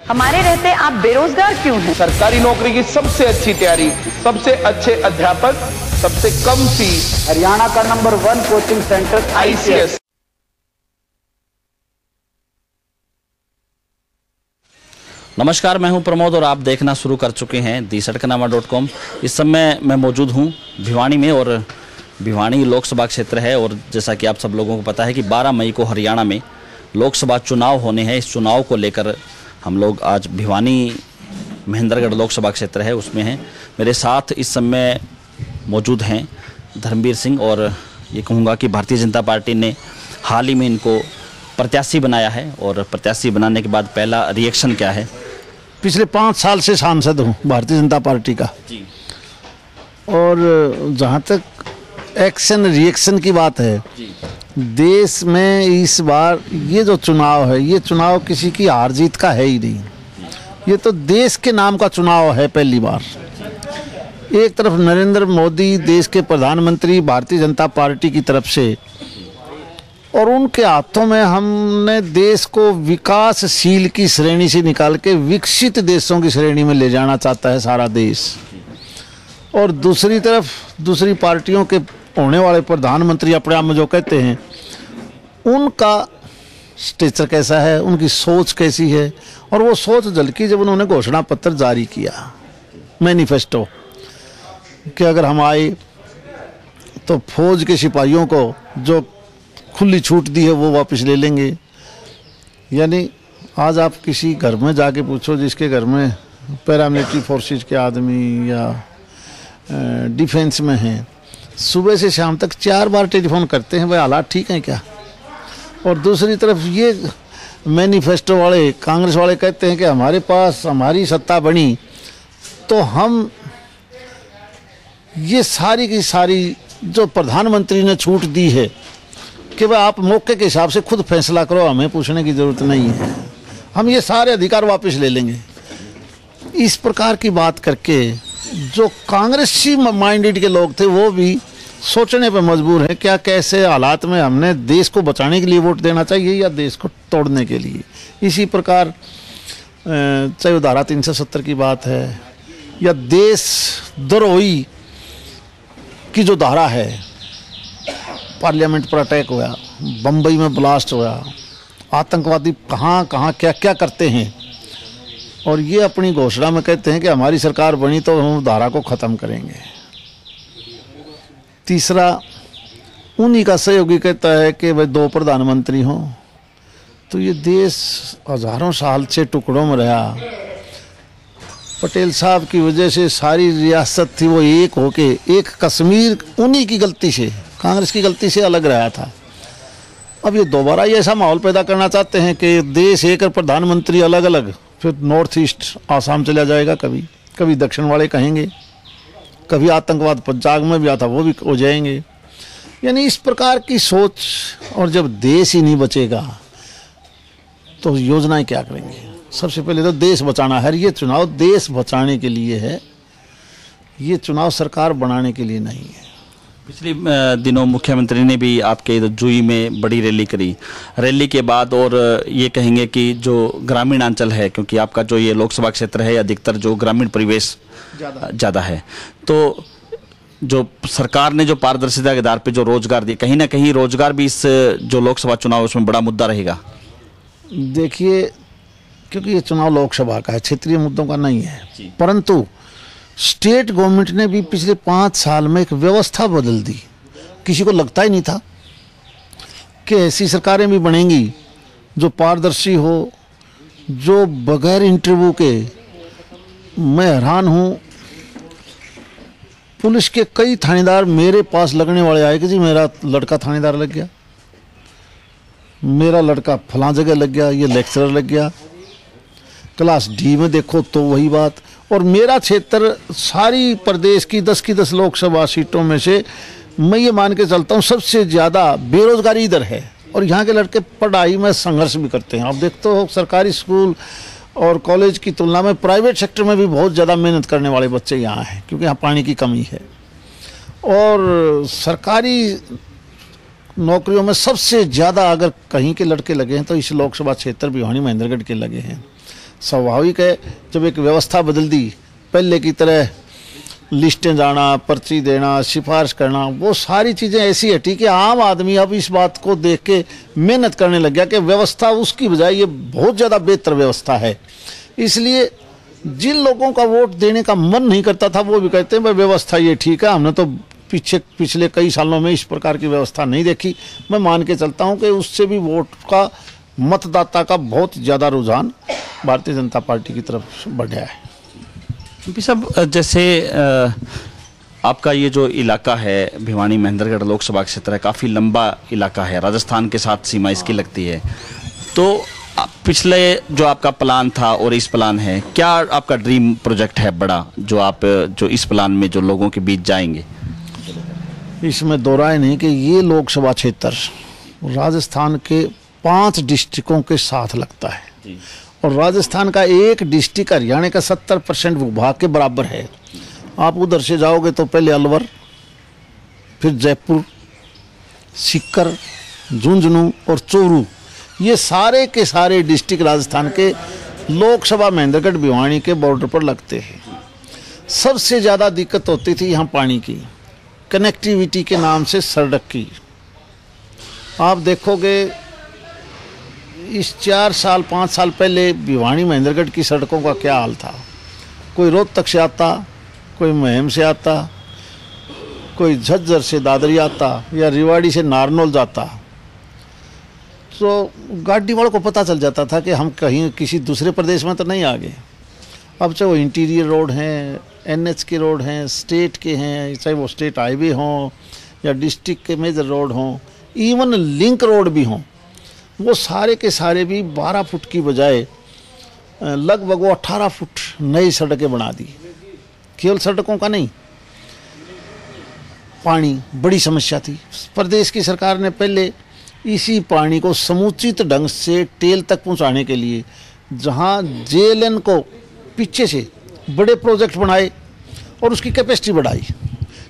हमारे रहते आप बेरोजगार क्यों हैं? सरकारी नौकरी की सबसे अच्छी तैयारी, सबसे अच्छे अध्यापक, सबसे कम फीस, हरियाणा का नंबर 1 कोचिंग सेंटर ICS। नमस्कार, मैं हूं प्रमोद और आप देखना शुरू कर चुके हैं thesadkanaama.com। इस समय मैं मौजूद हूं भिवानी में और भिवानी लोकसभा क्षेत्र है और जैसा कि आप सब लोगों को पता है कि 12 मई को हरियाणा में लोकसभा चुनाव होने हैं। इस चुनाव को लेकर हम लोग आज भिवानी महेंद्रगढ़ लोकसभा क्षेत्र है उसमें हैं। मेरे साथ इस समय मौजूद हैं धर्मवीर सिंह और ये कहूँगा कि भारतीय जनता पार्टी ने हाल ही में इनको प्रत्याशी बनाया है और प्रत्याशी बनाने के बाद पहला रिएक्शन क्या है? पिछले 5 साल से सांसद हूँ भारतीय जनता पार्टी का जी। और जहाँ तक एक्शन रिएक्शन की बात है जी। देश में इस बार ये जो चुनाव है, ये चुनाव किसी की हार जीत का है ही नहीं। ये तो देश के नाम का चुनाव है। पहली बार एक तरफ नरेंद्र मोदी देश के प्रधानमंत्री भारतीय जनता पार्टी की तरफ से, और उनके हाथों में हमने देश को विकासशील की श्रेणी से निकाल के विकसित देशों की श्रेणी में ले जाना चाहता है सारा देश। और दूसरी तरफ दूसरी पार्टियों के होने वाले प्रधानमंत्री अपने आप में जो कहते हैं, उनका स्टेचर कैसा है, उनकी सोच कैसी है, और वो सोच झलकी जब उन्होंने घोषणा पत्र जारी किया, मैनिफेस्टो, कि अगर हम आए तो फौज के सिपाहियों को जो खुली छूट दी है वो वापस ले लेंगे। यानी आज आप किसी घर में जाके पूछो जिसके घर में पैरामिलिट्री फोर्सेस के आदमी या डिफेंस में हैं, सुबह से शाम तक 4 बार टेलीफोन करते हैं, भाई हालात ठीक हैं क्या। और दूसरी तरफ ये मैनिफेस्टो वाले कांग्रेस वाले कहते हैं कि हमारे पास हमारी सत्ता बनी तो हम ये सारी की सारी जो प्रधानमंत्री ने छूट दी है कि भाई आप मौके के हिसाब से खुद फैसला करो, हमें पूछने की ज़रूरत नहीं है, हम ये सारे अधिकार वापस ले लेंगे। इस प्रकार की बात करके जो कांग्रेसी माइंडेड के लोग थे वो भी सोचने पर मजबूर हैं, क्या कैसे हालात में हमने देश को बचाने के लिए वोट देना चाहिए या देश को तोड़ने के लिए। इसी प्रकार चाहे वो धारा 370 की बात है या देश द्रोही की जो धारा है, पार्लियामेंट पर अटैक हुआ, बम्बई में ब्लास्ट हुआ, आतंकवादी कहाँ कहाँ क्या क्या करते हैं, और ये अपनी घोषणा में कहते हैं कि हमारी सरकार बनी तो हम धारा को ख़त्म करेंगे। तीसरा, उन्हीं का सहयोगी कहता है कि भाई 2 प्रधानमंत्री हों, तो ये देश हज़ारों साल से टुकड़ों में रहा। पटेल साहब की वजह से सारी रियासत थी वो एक होके, एक कश्मीर उन्हीं की गलती से, कांग्रेस की गलती से अलग रहा था। अब ये दोबारा ये ऐसा माहौल पैदा करना चाहते हैं कि देश एक और प्रधानमंत्री अलग अलग, फिर नॉर्थ ईस्ट आसाम चला जाएगा, कभी कभी दक्षिण वाले कहेंगे, कभी आतंकवाद पंजाब में भी आता वो भी हो जाएंगे। यानी इस प्रकार की सोच, और जब देश ही नहीं बचेगा तो योजनाएं क्या करेंगे। सबसे पहले तो देश बचाना है। ये चुनाव देश बचाने के लिए है, ये चुनाव सरकार बनाने के लिए नहीं है। पिछले दिनों मुख्यमंत्री ने भी आपके इधर जुई में बड़ी रैली करी। रैली के बाद और ये कहेंगे कि जो ग्रामीण अंचल है, क्योंकि आपका जो ये लोकसभा क्षेत्र है अधिकतर जो ग्रामीण परिवेश ज़्यादा है, तो जो सरकार ने जो पारदर्शिता के आधार पे जो रोजगार दिए, कहीं ना कहीं रोजगार भी इस जो लोकसभा चुनाव उसमें बड़ा मुद्दा रहेगा। देखिए, क्योंकि ये चुनाव लोकसभा का है, क्षेत्रीय मुद्दों का नहीं है, परंतु स्टेट गवर्नमेंट ने भी पिछले 5 साल में एक व्यवस्था बदल दी। किसी को लगता ही नहीं था कि ऐसी सरकारें भी बनेंगी जो पारदर्शी हो, जो बगैर इंटरव्यू के। मैं हैरान हूँ, पुलिस के कई थानेदार मेरे पास लगने वाले आए कि जी मेरा लड़का थानेदार लग गया, मेरा लड़का फलां जगह लग गया, ये लेक्चरर लग गया, क्लास डी में देखो तो वही बात। और मेरा क्षेत्र सारी प्रदेश की 10 लोकसभा सीटों में से मैं ये मान के चलता हूँ सबसे ज़्यादा बेरोजगारी इधर है, और यहाँ के लड़के पढ़ाई में संघर्ष भी करते हैं। आप देखते हो सरकारी स्कूल और कॉलेज की तुलना में प्राइवेट सेक्टर में भी बहुत ज़्यादा मेहनत करने वाले बच्चे यहाँ हैं, क्योंकि यहाँ पानी की कमी है। और सरकारी नौकरियों में सबसे ज़्यादा अगर कहीं के लड़के लगे हैं तो इस लोकसभा क्षेत्र भिवानी महेंद्रगढ़ के लगे हैं। स्वाभाविक है जब एक व्यवस्था बदल दी, पहले की तरह लिस्टें जाना, पर्ची देना, सिफारिश करना, वो सारी चीज़ें ऐसी हटी कि आम आदमी अब इस बात को देख के मेहनत करने लग गया कि व्यवस्था उसकी बजाय ये बहुत ज़्यादा बेहतर व्यवस्था है। इसलिए जिन लोगों का वोट देने का मन नहीं करता था वो भी कहते हैं भाई व्यवस्था ये ठीक है, हमने तो पिछले कई सालों में इस प्रकार की व्यवस्था नहीं देखी। मैं मान के चलता हूँ कि उससे भी वोट का, मतदाता का बहुत ज़्यादा रुझान भारतीय जनता पार्टी की तरफ बढ़ा है। एमपी साहब, जैसे आपका ये जो इलाका है भिवानी महेंद्रगढ़ लोकसभा क्षेत्र है, काफ़ी लंबा इलाका है, राजस्थान के साथ सीमा इसकी लगती है। तो पिछले जो आपका प्लान था और इस प्लान है, क्या आपका ड्रीम प्रोजेक्ट है बड़ा जो इस प्लान में जो लोगों के बीच जाएंगे? इसमें दो राय नहीं कि ये लोकसभा क्षेत्र राजस्थान के 5 डिस्ट्रिक्टों के साथ लगता है और राजस्थान का एक डिस्ट्रिक्ट हरियाणा का 70% भूभाग के बराबर है। आप उधर से जाओगे तो पहले अलवर, फिर जयपुर, सीकर, झुंझुनू और चोरू, ये सारे के सारे डिस्ट्रिक्ट राजस्थान के लोकसभा महेंद्रगढ़ भिवानी के बॉर्डर पर लगते हैं। सबसे ज़्यादा दिक्कत होती थी यहाँ पानी की, कनेक्टिविटी के नाम से सड़क की। आप देखोगे इस 4 साल 5 साल पहले भिवानी महेंद्रगढ़ की सड़कों का क्या हाल था। कोई रोहतक से आता, कोई महम से आता, कोई झज्जर से दादरी आता या रेवाड़ी से नारनौल जाता, तो गाड़ी वालों को पता चल जाता था कि हम कहीं किसी दूसरे प्रदेश में तो नहीं आ गए। अब चाहे वो इंटीरियर रोड हैं, NH के रोड हैं, स्टेट के हैं, चाहे वो स्टेट हाईवे हों या डिस्ट्रिक्ट के मेजर रोड हों, इवन लिंक रोड भी हों, वो सारे के सारे भी 12 फुट की बजाय लगभग वो 18 फुट नई सड़कें बना दी। केवल सड़कों का नहीं, पानी बड़ी समस्या थी। प्रदेश की सरकार ने पहले इसी पानी को समुचित ढंग से टेल तक पहुंचाने के लिए जहां JLN को पीछे से बड़े प्रोजेक्ट बनाए और उसकी कैपेसिटी बढ़ाई,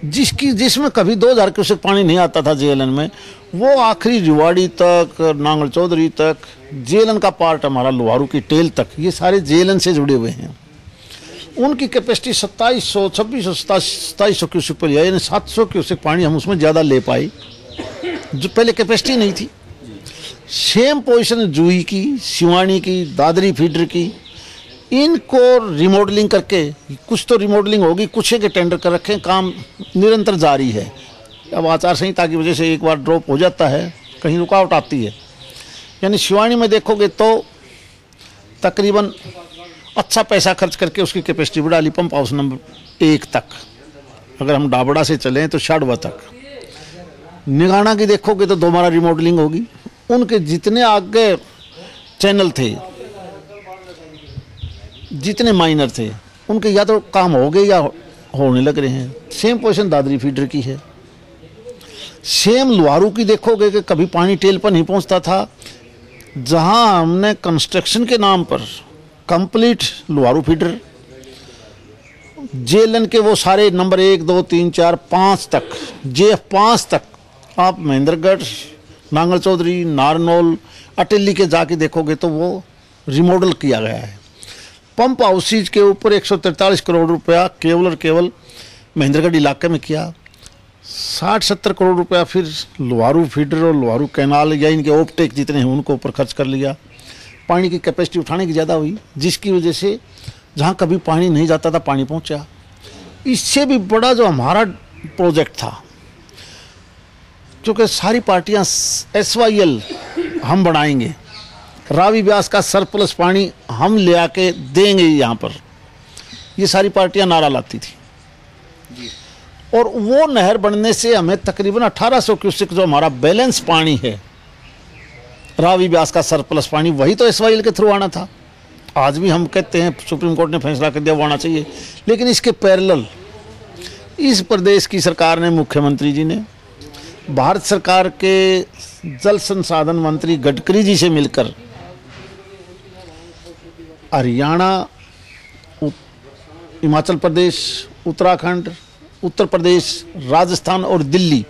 जिसमें कभी 2000 क्यूसेक पानी नहीं आता था JLN में, वो आखिरी रेवाड़ी तक, नांगल चौधरी तक, JLN का पार्ट हमारा लोहारू की टेल तक, ये सारे JLN से जुड़े हुए हैं। उनकी कैपेसिटी 2700, 2700 क्यूसेक पर, यानी 700 क्यूसेक पानी हम उसमें ज़्यादा ले पाए जो पहले कैपेसिटी नहीं थी। सेम पोजीशन जूही की, सिवानी की, दादरी फीडर की, इनको रिमॉडलिंग करके, कुछ तो रिमॉडलिंग होगी, कुछ के टेंडर कर रखे, काम निरंतर जारी है। अब आचार संहिता की वजह से एक बार ड्रॉप हो जाता है, कहीं रुकावट आती है। यानी शिवानी में देखोगे तो तकरीबन अच्छा पैसा खर्च करके उसकी कैपेसिटी बढ़ा ली, पंप हाउस नंबर 1 तक। अगर हम डाबड़ा से चलें तो शाडवा तक। निगाना की देखोगे तो दोबारा रिमॉडलिंग होगी। उनके जितने आगे चैनल थे, जितने माइनर थे, उनके या तो काम हो गए या होने लग रहे हैं। सेम पोजीशन दादरी फीडर की है। सेम लोहारू की देखोगे कि कभी पानी टेल पर नहीं पहुंचता था। जहां हमने कंस्ट्रक्शन के नाम पर कंप्लीट लोहारू फीडर, JLN के वो सारे नंबर 1, 2, 3, 4, 5 तक, JF5 तक आप महेंद्रगढ़, नांगल चौधरी, नारनौल, अटेली के जाके देखोगे तो वो रिमॉडल किया गया है। पंप हाउसेज के ऊपर 143 करोड़ रुपया केवल और केवल महेंद्रगढ़ इलाके में किया। 60-70 करोड़ रुपया फिर लोहारू फीडर और लोहारू कैनाल या इनके ओपटेक जितने हैं उनको ऊपर खर्च कर लिया। पानी की कैपेसिटी उठाने की ज़्यादा हुई, जिसकी वजह से जहाँ कभी पानी नहीं जाता था पानी पहुँचा। इससे भी बड़ा जो हमारा प्रोजेक्ट था, क्योंकि सारी पार्टियाँ SYL हम बनाएंगे, रावी ब्यास का सरप्लस पानी हम ले आके देंगे यहाँ पर, ये सारी पार्टियाँ नारा लाती थी। और वो नहर बनने से हमें तकरीबन 1800 क्यूसेक जो हमारा बैलेंस पानी है, रावी ब्यास का सरप्लस पानी, वही तो SYL के थ्रू आना था। आज भी हम कहते हैं सुप्रीम कोर्ट ने फैसला कर दिया वो आना चाहिए, लेकिन इसके पैरेलल इस प्रदेश की सरकार ने, मुख्यमंत्री जी ने भारत सरकार के जल संसाधन मंत्री गडकरी जी से मिलकर हरियाणा, हिमाचल प्रदेश, उत्तराखंड, उत्तर प्रदेश, राजस्थान और दिल्ली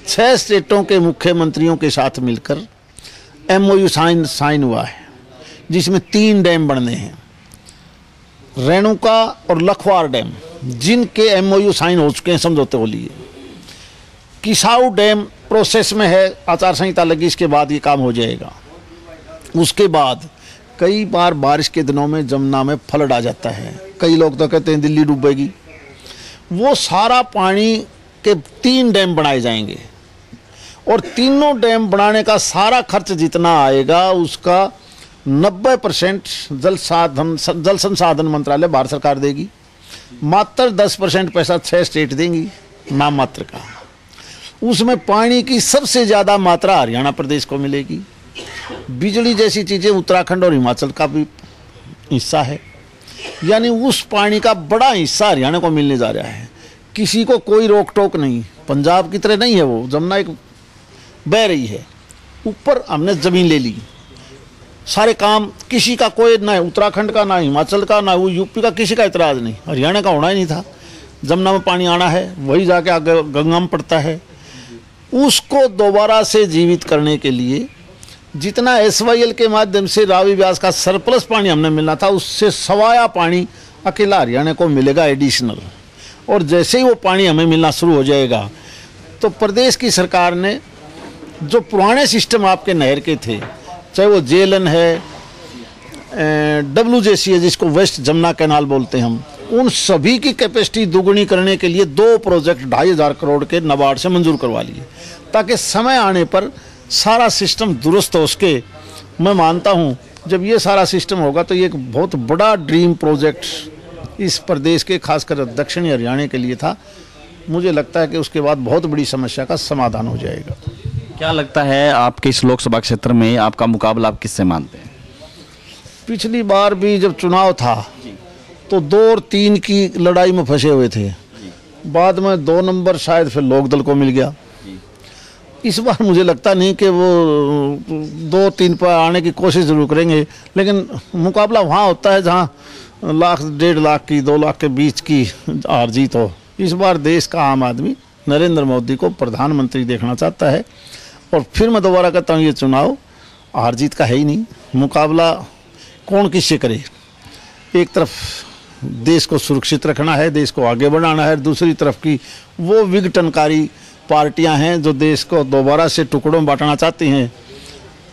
6 स्टेटों के मुख्यमंत्रियों के साथ मिलकर MOU साइन हुआ है, जिसमें 3 डैम बनने हैं। रेणुका और लखवार डैम जिनके MOU साइन हो चुके हैं समझौते को लिए, किसाऊ डैम प्रोसेस में है, आचार संहिता लगी, इसके बाद ये काम हो जाएगा। उसके बाद कई बार बारिश के दिनों में जमुना में फ्लड आ जाता है, कई लोग तो कहते हैं दिल्ली डूबेगी। वो सारा पानी के 3 डैम बनाए जाएंगे और तीनों डैम बनाने का सारा खर्च जितना आएगा उसका 90% जल संसाधन मंत्रालय भारत सरकार देगी, मात्र 10% पैसा 6 स्टेट देंगी नाम मात्र का। उसमें पानी की सबसे ज़्यादा मात्रा हरियाणा प्रदेश को मिलेगी। बिजली जैसी चीज़ें उत्तराखंड और हिमाचल का भी हिस्सा है, यानी उस पानी का बड़ा हिस्सा हरियाणा को मिलने जा रहा है। किसी को कोई रोक टोक नहीं, पंजाब की तरह नहीं है, वो जमुना एक बह रही है, ऊपर हमने ज़मीन ले ली, सारे काम किसी का कोई ना है, उत्तराखंड का ना हिमाचल का ना वो यूपी का, किसी का इतराज़ नहीं। हरियाणा का होना ही नहीं था। जमुना में पानी आना है, वही जाके आगे गंगा में पड़ता है। उसको दोबारा से जीवित करने के लिए जितना SYL के माध्यम से रावी व्यास का सरप्लस पानी हमने मिलना था, उससे सवाया पानी अकेला हरियाणा को मिलेगा एडिशनल। और जैसे ही वो पानी हमें मिलना शुरू हो जाएगा तो प्रदेश की सरकार ने जो पुराने सिस्टम आपके नहर के थे, चाहे वो JLN है, WJC है जिसको वेस्ट जमुना कैनाल बोलते हैं हम, उन सभी की कैपेसिटी दोगुनी करने के लिए 2 प्रोजेक्ट 2,500 करोड़ के नाबार्ड से मंजूर करवा लिए, ताकि समय आने पर सारा सिस्टम दुरुस्त हो सके। मैं मानता हूँ जब ये सारा सिस्टम होगा तो ये एक बहुत बड़ा ड्रीम प्रोजेक्ट इस प्रदेश के खासकर दक्षिणी हरियाणा के लिए था। मुझे लगता है कि उसके बाद बहुत बड़ी समस्या का समाधान हो जाएगा। क्या लगता है आपके इस लोकसभा क्षेत्र में आपका मुकाबला आप किससे मानते हैं? पिछली बार भी जब चुनाव था तो 2 और 3 की लड़ाई में फंसे हुए थे, बाद में 2 नंबर शायद फिर लोकदल को मिल गया। इस बार मुझे लगता नहीं कि वो 2-3 पर आने की कोशिश जरूर करेंगे, लेकिन मुकाबला वहाँ होता है जहाँ 1,00,000 1.5 लाख की 2 लाख के बीच की हार जीत हो। इस बार देश का आम आदमी नरेंद्र मोदी को प्रधानमंत्री देखना चाहता है। और फिर मैं दोबारा कहता हूँ, ये चुनाव हार जीत का है ही नहीं। मुकाबला कौन किससे करे? एक तरफ देश को सुरक्षित रखना है, देश को आगे बढ़ाना है, दूसरी तरफ की वो विघटनकारी पार्टियां हैं जो देश को दोबारा से टुकड़ों में बांटना चाहती हैं।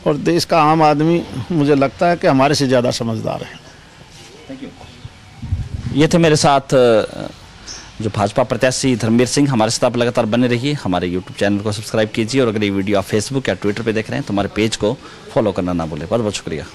और देश का आम आदमी मुझे लगता है कि हमारे से ज़्यादा समझदार है। ये थे मेरे साथ जो भाजपा प्रत्याशी धर्मवीर सिंह। हमारे साथ आप लगातार बने रहिए, हमारे YouTube चैनल को सब्सक्राइब कीजिए और अगर ये वीडियो आप Facebook या Twitter पे देख रहे हैं तो हमारे पेज को फॉलो करना ना भूलें। बहुत बहुत शुक्रिया।